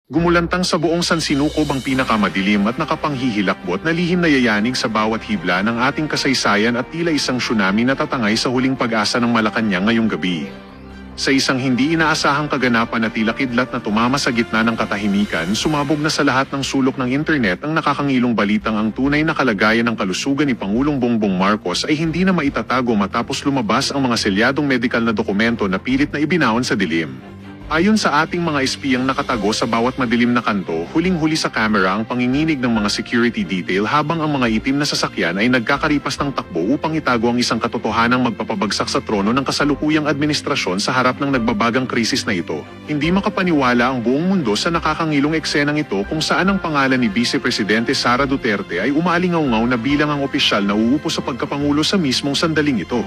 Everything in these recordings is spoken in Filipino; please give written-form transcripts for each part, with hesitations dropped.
Gumulantang sa buong sansinukob ang pinakamadilim at nakapanghihilakbot na lihim na yayanig sa bawat hibla ng ating kasaysayan at tila isang tsunami na tatangay sa huling pag-asa ng Malacanang ngayong gabi. Sa isang hindi inaasahang kaganapan na tila kidlat na tumama sa gitna ng katahimikan, sumabog na sa lahat ng sulok ng internet ang nakakangilong balitang ang tunay na kalagayan ng kalusugan ni Pangulong Bongbong Marcos ay hindi na maitatago matapos lumabas ang mga selyadong medikal na dokumento na pilit na ibinaon sa dilim. Ayon sa ating mga espiyang nakatago sa bawat madilim na kanto, huling-huli sa kamera ang panginginig ng mga security detail habang ang mga itim na sasakyan ay nagkakaripas ng takbo upang itago ang isang katotohanang magpapabagsak sa trono ng kasalukuyang administrasyon sa harap ng nagbabagang krisis na ito. Hindi makapaniwala ang buong mundo sa nakakangilong eksenang ito kung saan ang pangalan ni Vice Presidente Sara Duterte ay umaalingaw-ngaw na bilang ang opisyal na uupo sa pagkapangulo sa mismong sandaling ito.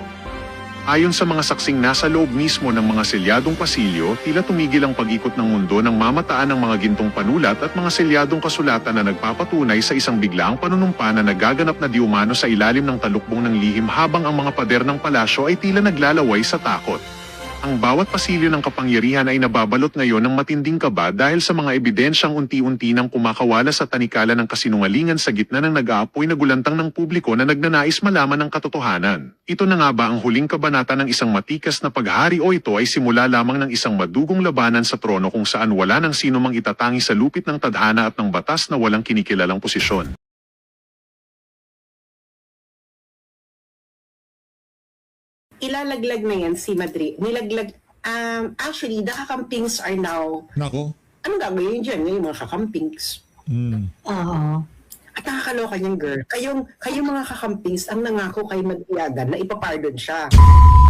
Ayon sa mga saksing nasa loob mismo ng mga selyadong pasilyo, tila tumigil ang pag-ikot ng mundo nang mamataan ng mga gintong panulat at mga selyadong kasulatan na nagpapatunay sa isang biglaang panunumpa na nagaganap na di umano sa ilalim ng talukbong ng lihim habang ang mga pader ng palasyo ay tila naglalaway sa takot. Ang bawat pasilyo ng kapangyarihan ay nababalot ngayon ng matinding kaba dahil sa mga ebidensyang unti-unti nang kumakawala sa tanikala ng kasinungalingan sa gitna ng nag-aapoy na gulantang ng publiko na nagnanais malaman ng katotohanan. Ito na nga ba ang huling kabanata ng isang matikas na paghari o ito ay simula lamang ng isang madugong labanan sa trono kung saan wala ng sino mang itatangi sa lupit ng tadhana at ng batas na walang kinikilalang posisyon? Ilalaglag na yan si Madrid. Actually, the kakampings are now, Nako. anong gagawin dyan? Ngayon mga kakampings. Oo. At nakakaloka niyang girl. Kayong mga kakampings ang nangako kay Madriagan na ipapardon siya.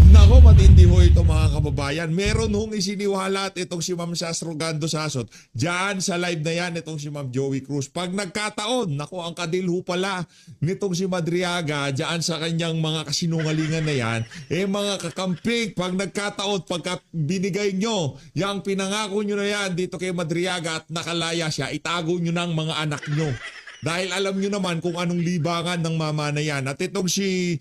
Nako, matindi ho ito mga kababayan. Meron hong isiniwalat itong si Ma'am Sastrogando Sasot. Diyan sa live na yan itong si Ma'am Joey Cruz. Pag nagkataon, nako ang kadilho pala nitong si Madriaga diyan sa kanyang mga kasinungalingan na yan, mga kakamping, pag nagkataon, pagka binigay nyo, yung pinangako nyo na yan dito kay Madriaga at nakalaya siya, itago nyo ng mga anak nyo. Dahil alam nyo naman kung anong libangan ng mama na yan. At itong si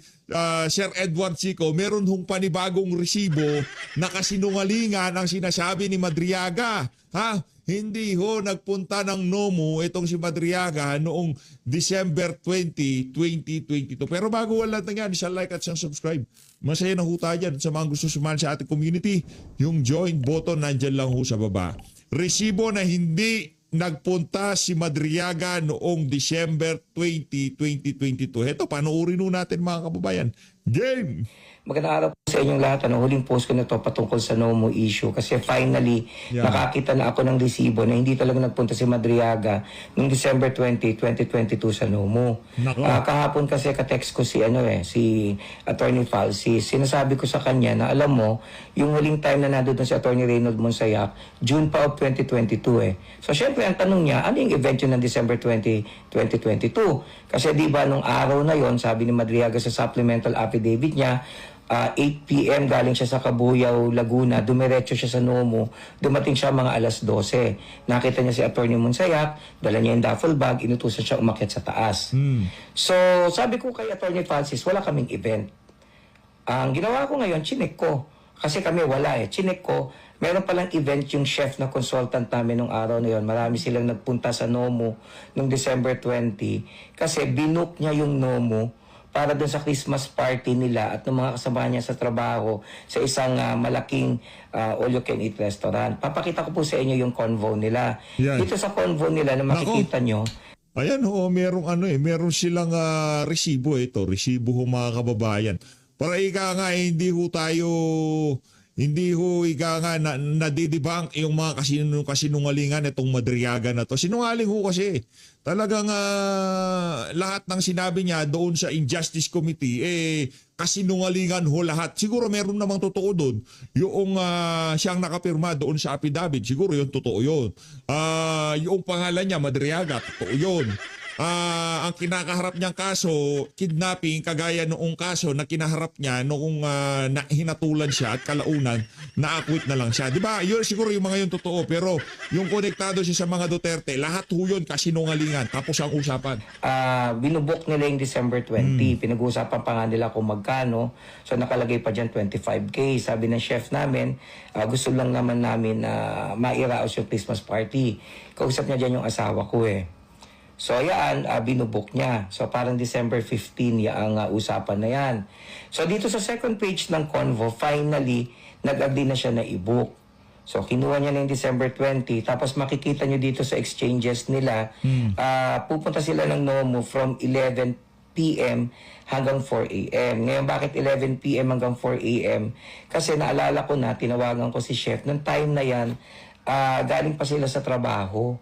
Sir Edward Chico, meron hong panibagong resibo na kasinungalingan ang sinasabi ni Madriaga. Ha? Hindi ho nagpunta ng NOMO itong si Madriaga noong December 20, 2022. Pero bago wala na yan, siya like at siya subscribe. Masaya na ho tayo dyan sa mga gusto sumali sa ating community. Yung join button nandyan lang ho sa baba. Resibo na hindi nagpunta si Madriaga noong December 20, 2022. Ito, panoorin natin mga kababayan. Game! Magandang araw po sa inyong lahat. Huling post ko na to patungkol sa NOMO issue kasi finally nakakita na ako ng resibo na hindi talaga nagpunta si Madriaga noong December 20, 2022 sa NOMO. Kahapon kasi ka-text ko si Attorney Falsi. Sinasabi ko sa kanya na alam mo, yung huling time na nandun si Attorney Reynold Monsayak, June pa of 2022 So syempre ang tanong niya, ano yung event yun ng December 20, 2022? Kasi di ba nung araw na yon, sabi ni Madriaga sa supplemental affidavit niya, 8 p.m. galing siya sa Cabuyao, Laguna, dumiretso siya sa NOMO, dumating siya mga alas 12. Nakita niya si Attorney Monsayak, dala niya yung duffel bag, inutusan siya umakyat sa taas. So, sabi ko kay Attorney Francis, wala kaming event. Ang ginawa ko ngayon, chinek ko. Kasi kami wala chinek ko, meron palang event yung chef na consultant namin nung araw na yon. Marami silang nagpunta sa NOMO nung December 20 kasi binook niya yung NOMO para doon sa Christmas party nila at ng mga kasama niya sa trabaho sa isang malaking all-you-can-eat restaurant. Papakita ko po sa inyo yung convo nila. Yan. Dito sa convo nila na makikita nyo, Ayan ho, merong meron silang resibo ito. Resibo ho mga kababayan. Para ika nga, hindi ho ika nga nadidibang yung mga kasinungalingan itong Madriaga na to. Sinungaling ho kasi. Talagang lahat ng sinabi niya doon sa Injustice Committee, kasinungalingan ho lahat. Siguro meron namang totoo doon. Yung siyang nakapirma doon sa affidavit, siguro yung totoo yun. Yung pangalan niya, Madriaga, totoo yun. ang kinakaharap niyang kaso, kidnapping, kagaya noong kaso na kinaharap niya noong hinatulan siya at kalaunan, na-acquit na lang siya. Di ba? Yun, siguro yung mga yun totoo. Pero yung konektado siya sa mga Duterte, lahat ho yun kasinungalingan. Tapos ang usapan. Binubok nila yung December 20. Pinag-uusapan pa nga nila kung magkano. So nakalagay pa dyan 25K. Sabi ng chef namin, gusto lang naman namin na mairaos yung Christmas party. Kausap niya dyan yung asawa ko eh. So yan, binubok niya. So parang December 15 ang usapan na yan. So dito sa second page ng Convo, finally, nag-agree na siya na i-book. So kinuha niya na yung December 20. Tapos makikita niyo dito sa exchanges nila, pupunta sila ng NOMO from 11 p.m. hanggang 4 a.m. Ngayon, bakit 11 p.m. hanggang 4 a.m.? Kasi naalala ko na, tinawagan ko si chef. Noong time na yan, galing pa sila sa trabaho.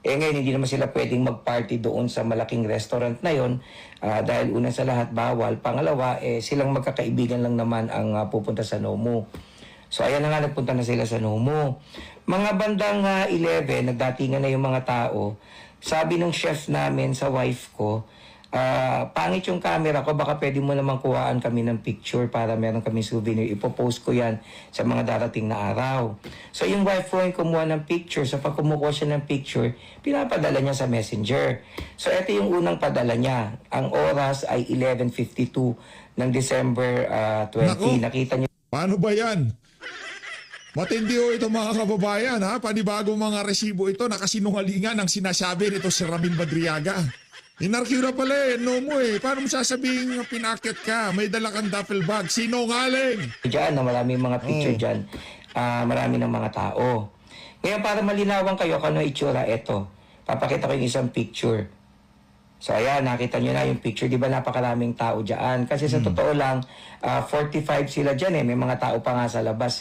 Ngayon, hindi naman sila pwedeng mag-party doon sa malaking restaurant na yon dahil una sa lahat, bawal. Pangalawa, silang magkakaibigan lang naman ang pupunta sa NOMO. So, ayan na nga, nagpunta na sila sa NOMO. Mga bandang 11, nagdatingan na yung mga tao. Sabi ng chef namin sa wife ko, pangit yung camera ko, baka pwede mo naman kuhaan kami ng picture para meron kami souvenir. Ipopost ko yan sa mga darating na araw. So yung wife ko ay kumuha ng picture. So pag kumukuha siya ng picture, pinapadala niya sa messenger. So ito yung unang padala niya. Ang oras ay 11:52 ng December 20. Nako. Nakita niyo. Paano ba yan? Matindi ho ito mga kababayan, ha? Panibagong mga resibo ito, nakasinungalingan ang sinasabi nito si Ramil Madriaga. Inarkiw na pala NOMO Paano mo sasabihin nga pinakit ka? May dala kang duffel bag. Sinungaling! Diyan, na marami mga picture dyan. Marami ng mga tao. Ngayon, para malinawan kayo kung ano itsura, eto. Papakita ko yung isang picture. So, ayan, nakita nyo na yung picture. Di ba napakaraming tao dyan? Kasi sa totoo lang, 45 sila dyan May mga tao pa nga sa labas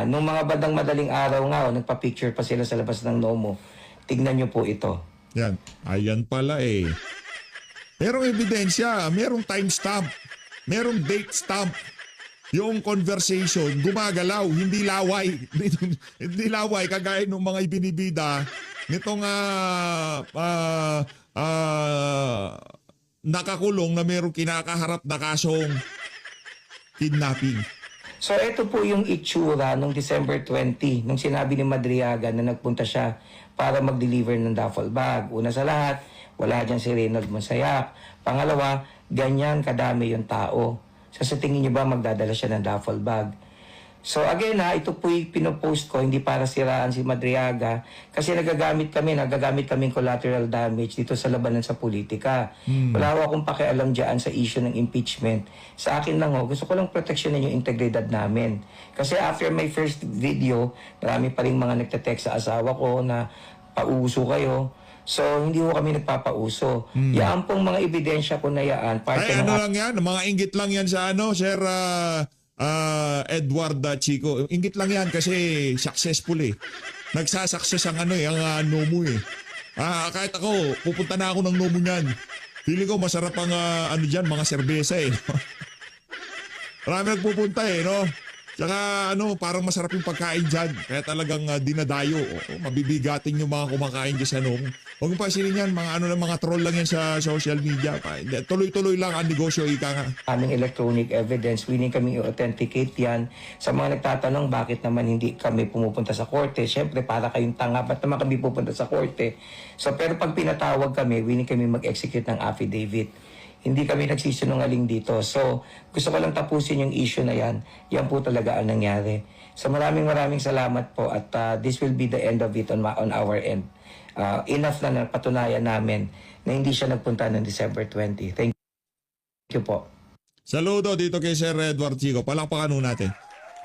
Nung mga bandang madaling araw nga, nagpa-picture pa sila sa labas ng NOMO. Tignan nyo po ito. Yan. Ayan pala Merong ebidensya, merong timestamp, merong date stamp. Yung conversation, gumagalaw, hindi laway. Hindi laway, kagaya ng mga ibinibida nitong nakakulong na merong kinakaharap na kasong kidnapping. So ito po yung itsura nung December 20, nung sinabi ni Madriaga na nagpunta siya para mag-deliver ng duffel bag. Una sa lahat, wala dyan si Reynold Monsayak. Pangalawa, ganyan kadami yung tao. So sa tingin niyo ba magdadala siya ng duffel bag? So again ito po yung pinopost ko, hindi para siraan si Madriaga kasi nagagamit kaming collateral damage dito sa labanan sa politika. Wala akong pakialam dyan sa issue ng impeachment. Sa akin lang gusto ko lang proteksyonin yung integridad namin. Kasi after my first video, marami pa rin mga nagte-text sa asawa ko na pauso kayo. So, hindi ko kami nagpapauso. Yan pong mga ebidensya ko na yan. Ay, lang yan? Mga inggit lang yan sa Sir Edward Chico. Inggit lang yan kasi successful Nagsasucess ang ang NOMO kahit ako, pupunta na ako ng NOMO niyan. Feeling ko masarap ang dyan, mga serbesa Marami nagpupunta no? Tsaka parang masarap yung pagkain dyan. Kaya talagang dinadayo. Mabibigating yung mga kumakain dyan sa NOMO. Huwag mo pasilin yan, mga troll lang yan sa social media. Tuloy-tuloy lang ang negosyo, ika nga. Aming electronic evidence, willing kami i-authenticate yan. Sa mga nagtatanong bakit naman hindi kami pumupunta sa korte, syempre para kayong tanga, ba't naman kami pupunta sa korte? So pero pag pinatawag kami, willing kami mag-execute ng affidavit. Hindi kami nagsisinungaling dito. So gusto ko lang tapusin yung issue na yan. Yan po talaga ang nangyari. So maraming salamat po at this will be the end of it on our end. Enough na patunayan namin na hindi siya nagpunta ng December 20. Thank you po. Saludo dito kay Sir Edward Chico. Palakpakan natin.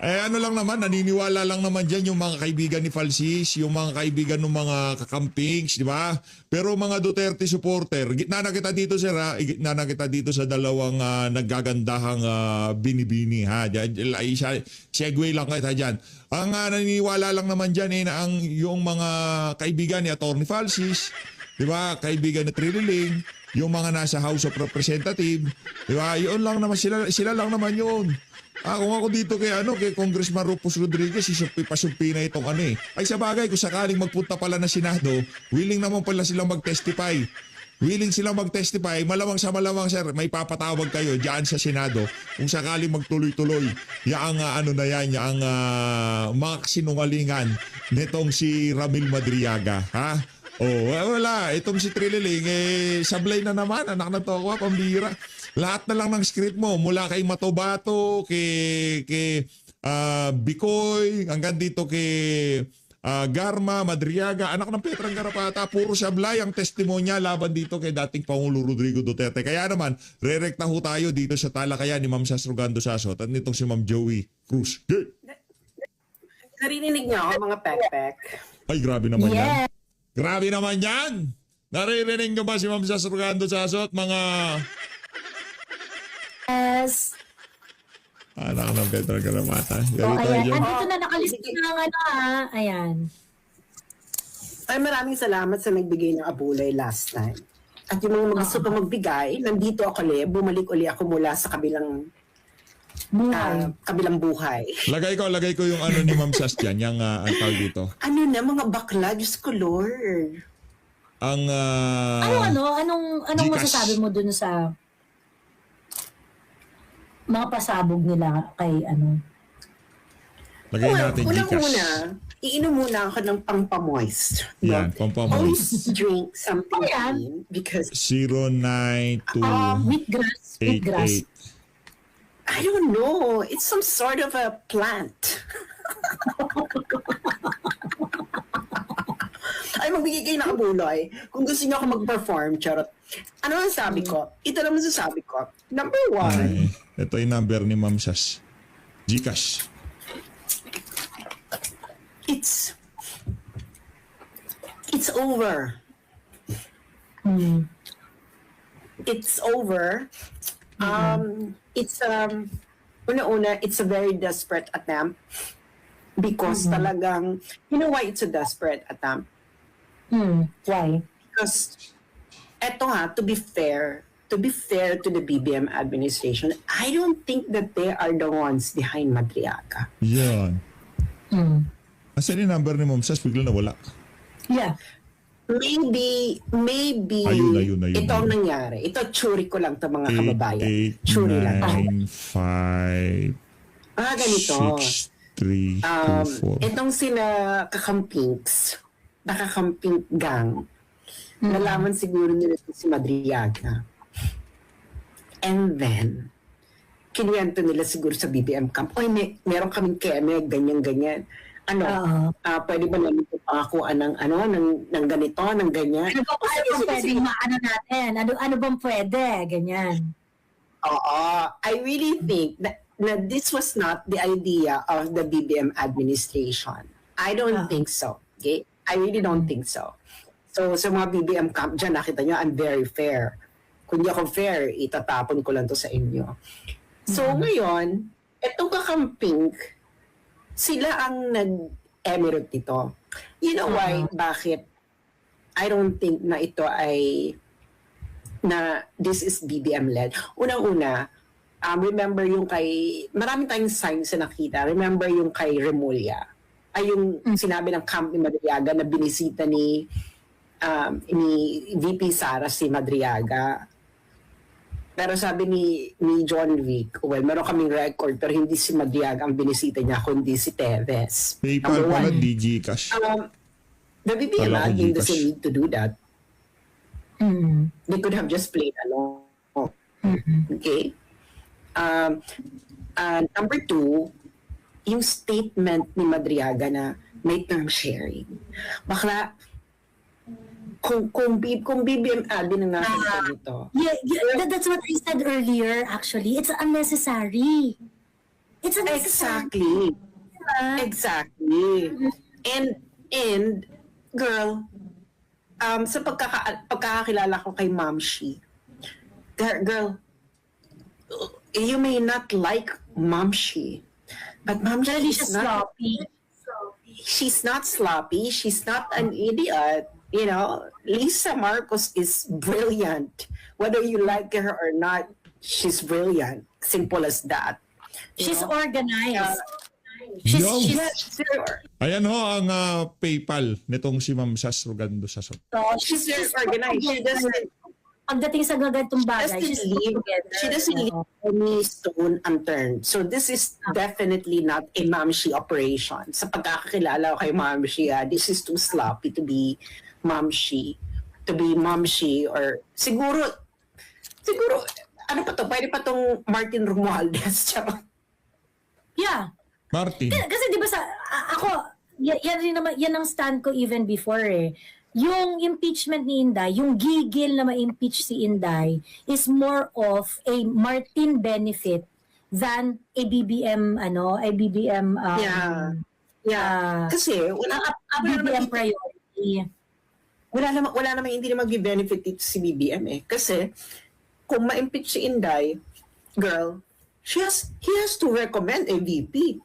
Lang naman, naniniwala lang naman dyan yung mga kaibigan ni Falsis, yung mga kaibigan ng mga kakampings, di ba? Pero mga Duterte supporter, gitna na kita dito sir gitna na kita dito sa dalawang naggagandahang binibini segue lang kita dyan. Ang naniniwala lang naman dyan na yung mga kaibigan ni Atty. Falsis, di ba? Kaibigan ni Trililing, yung mga nasa House of Representatives, di ba? Yun lang naman sila lang naman yun. Kung ako dito kay Congressman Rufus Rodriguez, pasumpi na itong Ay sa bagay, kung sakaling magpunta pala na Senado, willing naman pala silang mag-testify. willing silang mag-testify, malamang sa malamang sir, may papatawag kayo diyan sa Senado kung sakali magtuloy-tuloy yaang ano na yan, yaang mga sinungalingan nitong si Ramil Madriaga, ha? Oh, wala. Itong si Trililing, sablay na naman. Anak na to ako, pambira. Lahat na lang ng script mo, mula kay Matobato, kay Bicoy, hanggang dito kay Garma, Madriaga, anak ng Petrang Garapata, puro sablay ang testimonya laban dito kay dating Pangulo Rodrigo Duterte. Kaya naman, rerekta ho tayo dito sa talakayan ni Ma'am Sas Rogando Sasot at nitong si Ma'am Joey Cruz. Yeah. Narinig niyo ako, mga pek-pek. Ay, grabe naman yan. Grabe naman yan! Naririnig nyo ba si Ma'am Sas Rogando Sasot, mga... Yes. Anak ng Petrang Garapata. So, ayan. Ganito Andito na nakalista ng ano Ayan. Ay, maraming salamat sa nagbigay ng abulay last time. At yung mga gusto pa magbigay, nandito ako ulit, bumalik uli ako mula sa kabilang buhay. Lagay ko yung ano ni Ma'am Sas dyan, yung ang tawag dito. Ano na, mga bakla, Diyos ko, Lord. Ang... Anong Gcash. masasabi mo dun sa mga pasabog nila kay ano? Lagay natin Gcash. Unang-una, iinom muna ako ng pangpamoist. Yan, But pampamoist. always drink something Ayan. clean because 09288. Wheatgrass. I don't know, it's some sort of a plant. Ay, magbigay kayo ng abulay. Kung gusto niyo ako mag-perform, charot. Ano ang sabi ko? Ito naman sasabi ko. Number one, Ay, ito yung number ni Ma'am Sas. Gcash. it's over. It's over. Una-una, it's a very desperate attempt because talagang, you know why it's a desperate attempt? Why? Because, eto to be fair to the BBM administration, I don't think that they are the ones behind Madriaga. Yan. Asan yung number ni Ma'am Sas? Bigla na wala. Yeah. Maybe, Ayun. ito ang nangyari. Ito, tsuri ko lang to mga kababayan. Tsuri lang. 895 Ganito. 6324. Itong sina nakakamping gang, nalaman siguro nila ito si Madriaga. And then, kinuwento nila siguro sa BBM camp, oy, meron kaming keme, ganyan-ganyan. Pwede ba namin ito pangakuan ng ganito, ng ganyan? Ano bang pwedeng maano natin? Ano bang pwede? Ganyan. Oo. I really think that this was not the idea of the BBM administration. I don't think so. Okay? I really don't think so. So, sa mga BBM camp dyan, nakita nyo, I'm very fair. Kung di ako fair, itatapon ko lang to sa inyo. So, ngayon, etong kakamping, sila ang nag-emirate dito. You know why? Bakit? I don't think na ito ay na this is BBM-led. Unang-una, remember yung kay, maraming tayong signs na nakita. Remember yung kay Remulla. Ay yung sinabi ng camp ni Madriaga na binisita ni VP Sara si Madriaga. Pero sabi ni John Wick, well, meron kaming record pero hindi si Madriaga ang binisita niya, kundi si Teves. PayPal Number pala, one. di Gcash. The BBM Kala ko again Gcash. doesn't need to do that. They could have just played along. Okay? Number two, yung statement ni Madriaga na may term sharing. Bakla, kung BBM admin na nasa dito. Yeah, that's what I said earlier, actually. It's unnecessary. It's unnecessary. Exactly. And girl, sa pagkakakilala ko kay Mamshi, girl, you may not like Mamshi, but Mamshi is not sloppy. She's not sloppy. She's not an idiot. You know, Lisa Marcos is brilliant. Whether you like her or not, she's brilliant. Simple as that. She's organized. Yo. She's sure. Ayan ho ang PayPal nitong si Ma'am Sas Rogando Sasot. She's very organized. pagdating sa gagantong bagay, doesn't she's leave, together. she doesn't leave any stone unturned. So this is definitely not a mamshi operation. Sa pagkakakilala ko kay mamshi, this is too sloppy to be mamshi. Or siguro, ano pa to? Pwede pa tong Martin Romualdez. Yeah. Martin. Kasi di ba ako, yan rin naman, yan ang stand ko even before eh. Yung impeachment ni Inday, yung gigil na ma-impeach si Inday is more of a Martin benefit than a BBM, Kasi a BBM priority. wala naman hindi na mag-benefit dito si BBM eh. Kasi kung ma-impeach si Inday, girl, he has to recommend a VP.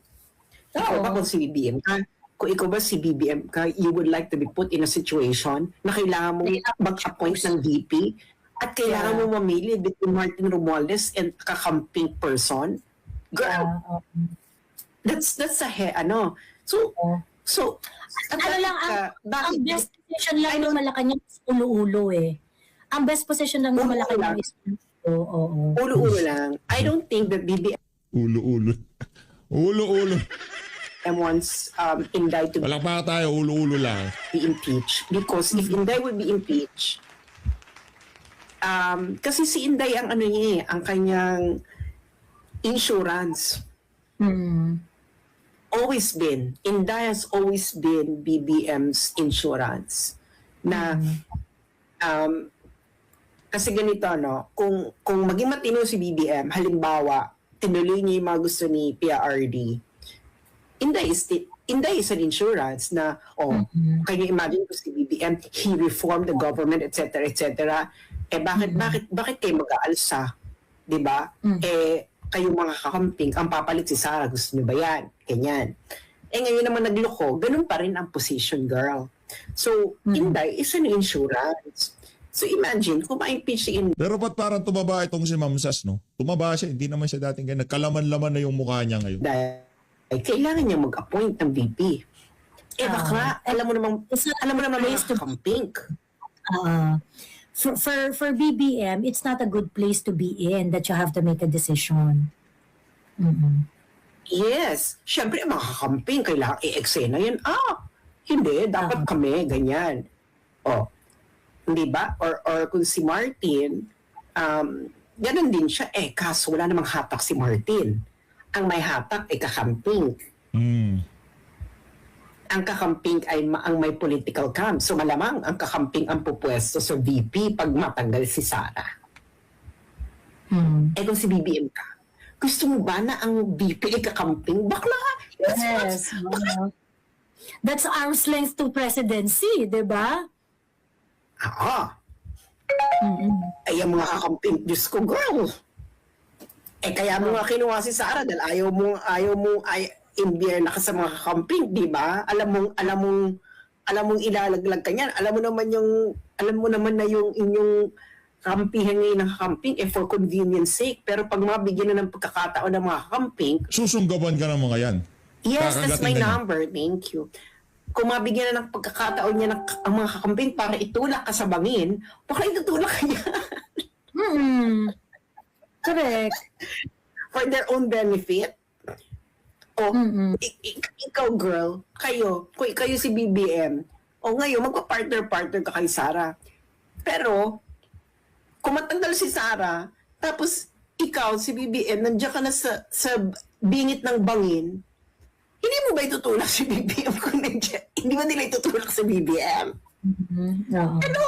Ikaw ba kung si BBM ka? Kung ikaw ba si BBM ka, you would like to be put in a situation na kailangan mo mag-appoint ng VP at kailangan mo mamili between Martin Romualdez and kakamping person. Girl, that's So, ang best position lang ng Malacanang is ulo-ulo eh. Ang best position lang ng Malacanang is ulo-ulo lang. I don't think that BBM Ulo-ulo. wants Inday to Walang pa tayo, ulo-ulo lang. be impeached. Because if Inday would be impeached, kasi si Inday ang ang kanyang insurance. Always been. Inday has always been BBM's insurance. Na, kasi ganito, no? Kung maging matino si BBM, halimbawa, tinuloy niya yung mga gusto ni PRD, Inday is an insurance na, can you imagine kung si BBM, he reformed the government, etc., etc. Bakit kayo mag-aalsa? Diba? Kayong mga kakamping, ang papalit si Sara, gusto niyo ba yan? Ganyan. Ngayon naman nagloko, ganun pa rin ang position, girl. So, Inday is an insurance. So, imagine, kung ma-impeach si Inday, Pero ba't parang tumaba itong si Ma'am Sas, no? Tumaba siya, hindi naman siya dating ganyan. Nagkalaman-laman na yung mukha niya ngayon. ay kailangan niya mag-appoint ng VP. Baka, alam mo naman mga kakamping. For BBM, it's not a good place to be in that you have to make a decision. Yes. Siyempre, mga kakamping, kailangan i-eksena yan. Hindi, dapat kami, ganyan. Hindi ba? Or kung si Martin, ganun din siya. Kaso wala namang hatak si Martin. Ang may hatak ay kakamping. Ang kakamping ay ang may political camp. So malamang ang kakamping ang pupwesto sa VP pag matanggal si Sara. Kung si BBM ka, gusto mo ba na ang VP ay kakamping? Bakla! Yes. That's arm's length to presidency, di ba? Ay, ang mga kakamping, Diyos ko, girl. Kaya mo nga kinuha si Sara dahil ayaw mo imbyer na ka sa mga kakamping, di ba? Alam mong ilalaglag ka niyan. Alam mo naman na yung inyong kampihan ngayon ng kakamping for convenience sake. Pero pag mabigyan na ng pagkakataon ng mga kakamping, Susunggaban ka ng mga yan. yes, that's my Kakagatin na number. Thank you. Kung mabigyan na ng pagkakataon niya ang mga kakamping para itulak ka sa bangin, baka itutulak ka niya. Correct. For their own benefit. Ikaw, girl, kung kayo si BBM, ngayon, magpa-partner ka kay Sara. Pero, kung matanggal si Sara, tapos ikaw, si BBM, nandiyan ka na sa bingit ng bangin, hindi mo ba itutulak si BBM kung nandiyan? Hindi ba nila itutulak si BBM? Ano?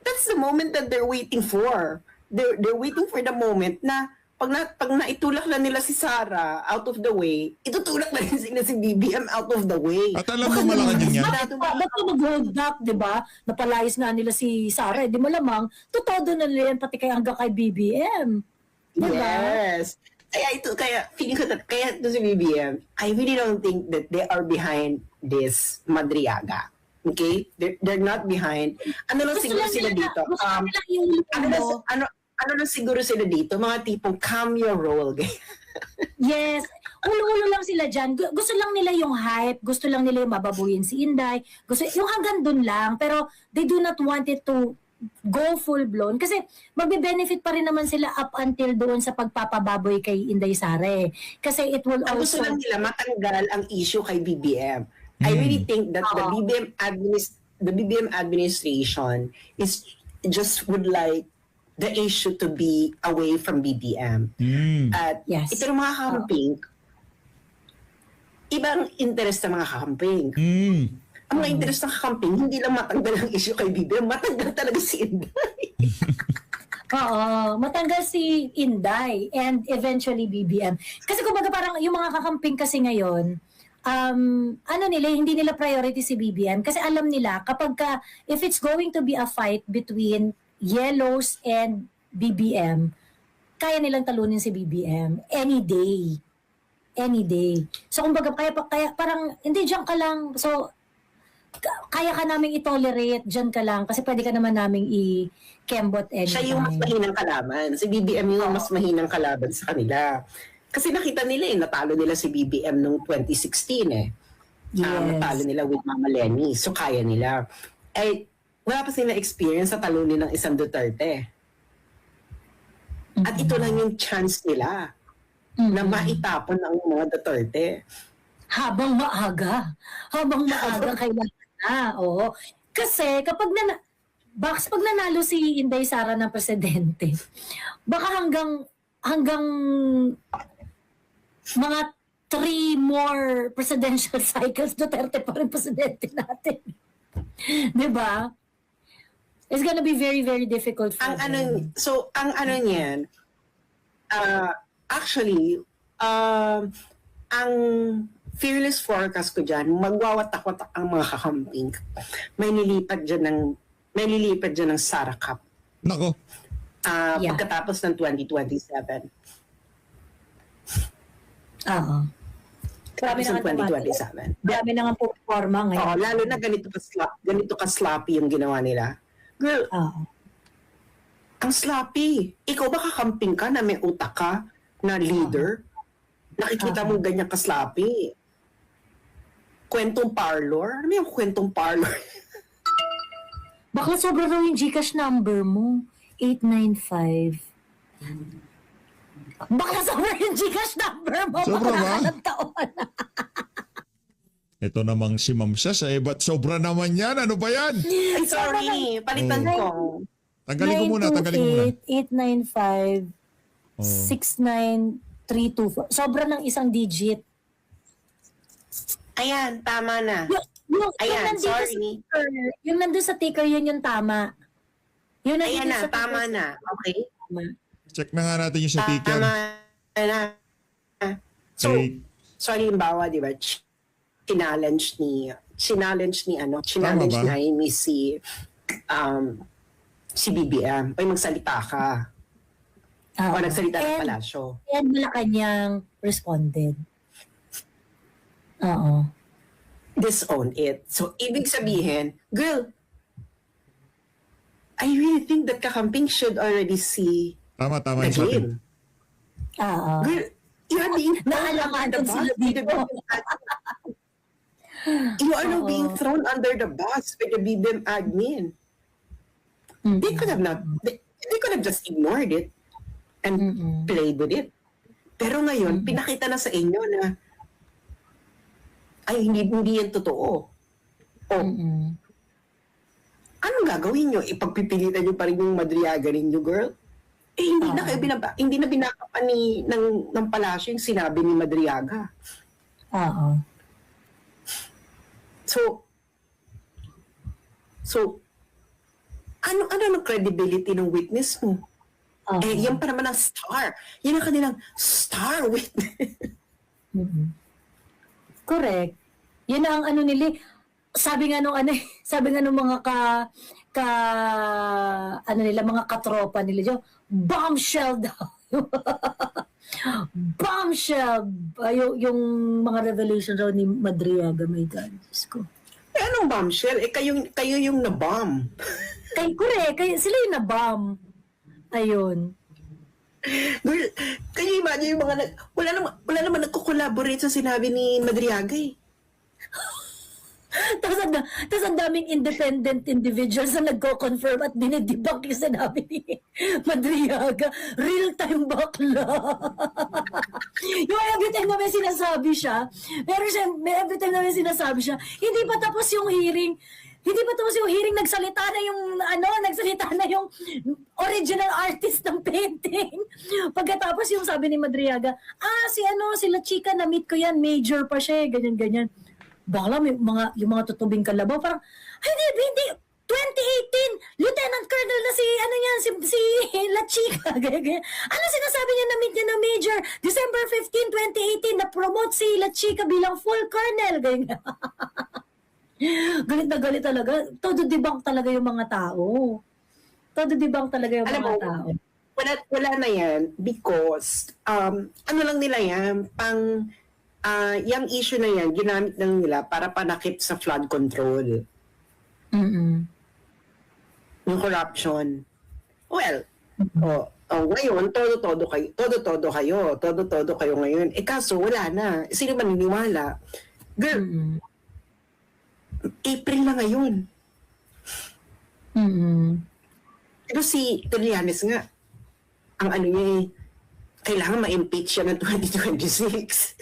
That's the moment that they're waiting for. They're waiting for the moment na pag naitulak na nila si Sara out of the way, itutulak na rin sila si BBM out of the way. At alam mo Malacanang yan? Ba't pa mag-hold back, di ba? Napalayas nga nila si Sara. Di mo lamang, totoo na nila yan pati hanggang kay BBM. Di ba? Yes. Kaya feeling ko kaya ito si BBM, I really don't think that they are behind this Madriaga. Okay? They're not behind. Ano lang siguro sila dito? Ano lang siguro sila dito? Mga tipong cameo role. Yes. Ulo-ulo lang sila dyan. Gusto lang nila yung hype. Gusto lang nila yung mababuyin si Inday. Yung hanggang dun lang. Pero they do not want it to go full-blown. Kasi magbe-benefit pa rin naman sila up until doon sa pagpapababoy kay Inday Sara eh. Kasi it will Ang gusto also... lang nila matanggal ang issue kay BBM. I really think that the BBM administration is just would like the issue to be away from BBM. At Yes. ito ng mga kakamping, ibang interest ng mga kakamping. Ang mga interest ng kakamping, hindi lang matanggal ang issue kay BBM, matanggal talaga si Inday. Oo, matanggal si Inday and eventually BBM. Kasi kumbaga parang yung mga kakamping kasi ngayon, ano nila, hindi nila priority si BBM kasi alam nila kapag if it's going to be a fight between Yellows and BBM, kaya nilang talunin si BBM any day. Any day. So kumbaga kaya parang hindi diyan ka lang. So kaya ka naming i-tolerate, dyan ka lang kasi pwede ka naman naming i-kembot anytime. Siya yung mas mahinang kalaban. Si BBM yung mas mahinang kalaban sa kanila. Kasi nakita nila natalo nila si BBM noong 2016 eh. Yes. Natalo nila with Mama Lenny. So kaya nila. Eh, wala pa sila experience sa talunin ng isang Duterte. At ito lang yung chance nila na maitapon ang mga Duterte. Habang maaga kailangan na. Oo. Kasi kapag pag nanalo si Inday Sara ng presidente, baka hanggang mga 3 more presidential cycles, Duterte pa rin presidente natin. Diba? It's gonna be very, very difficult for them. Ang ano niyan, actually, ang fearless forecast ko dyan, magwawatak-watak ang mga kakamping. May lilipat dyan ng Sara Cup. Nako. Yeah. Pagkatapos ng 2027. Oo. Marami Tapos na ng 2027. Marami na nga po forma ngayon. Oo, lalo na ganito ka sloppy yung ginawa nila. Girl, Oo. ang sloppy. Ikaw ba kakamping ka na may utak ka na leader? Nakikita mo ganyan ka sloppy. Kwentong parlor? Ano yung kwentong parlor? Baka sobra raw yung GCash number mo. 895. Baka sobra yung GCash number mo. Sobra baka ba? nakalang taon. Ito namang si Ma'am Sas, ba't sobra naman yan? Ano ba yan? Ay, sorry. Palitan ko. Tanggalin ko muna. 895 Oh. 69324. Sobra ng isang digit. Ayan, tama na. Yung Ayan, nandito sa sorry. ticker, yung nandun sa ticker, yun yung tama. Yung nandito Ayan na, sa tama ticker, na. Okay? tama. Check na nga natin yung sa ticker. Tama na. So, Eh, sorry yung bawa, di ba? Challenge ba? ni si BBM. Oy, magsalita ka. Oo. O nagsalita ng And- palasyo. And Malacanang responded. Oo. Disown it. So, ibig sabihin, girl, I really think that kakamping should already see Tama the yung sa atin. game. Oo. Girl, you are being Naalaman thrown sila under the dito. bus. You are now Oo. being thrown under the bus with the BBM admin. They could have just ignored it and played with it. Pero ngayon, pinakita na sa inyo na ay, hindi yan totoo. O, anong gagawin nyo? Ipagpipilitan nyo pa rin yung Madriaga ninyo, girl? Eh, hindi na kayo hindi na binakapan ng palasyo yung sinabi ni Madriaga. Oo. So, ano ng credibility ng witness mo? Oo. Eh, yan pa naman ang star. Yan ang kanilang star witness. Correct. Yun ang ano nila. Sabi nga nung mga mga katropa nila dyan, bombshell daw. Bombshell. Yung mga revelation daw ni Madriaga, my God. Diyos ko. Eh, anong bombshell? Eh, kayo yung na-bomb. Correct. Sila yung na-bomb. Ayun. Girl, kayo imagine yung mga wala naman nagko-collaborate sa sinabi ni Madriaga eh. Tapos ang daming independent individuals na nagko-confirm at dinidebunk yung sinabi ni Madriaga. Real-time bakla. Yung every time na may sinasabi siya, every time na may sinasabi siya, hindi pa tapos yung hearing, nagsalita na yung original artist ng painting. Pagkatapos yung sabi ni Madriaga, sila Chika, na-meet ko yan, major pa siya, ganyan-ganyan. Bakla, yung mga tutubing kalabaw, parang, hindi, 2018, Lieutenant Colonel na si La Chica, ganyan. Ano sinasabi niya, na-meet niya na major? December 15, 2018, na-promote si La Chica bilang full colonel, ganyan. Galit na galit talaga. Todo debunk talaga yung mga tao. Todo debunk talaga yung Alam mga mo, tao. wala na yan because ano lang nila yan, yung issue na yan, ginamit lang nila para panakip sa flood control. Yung corruption. Well, ngayon, todo-todo kayo ngayon. Kaso wala na. Sino maniniwala? Girl, April na ngayon. Pero si Trillanes nga, ang ano niya kailangan ma-impeach siya ng 2026.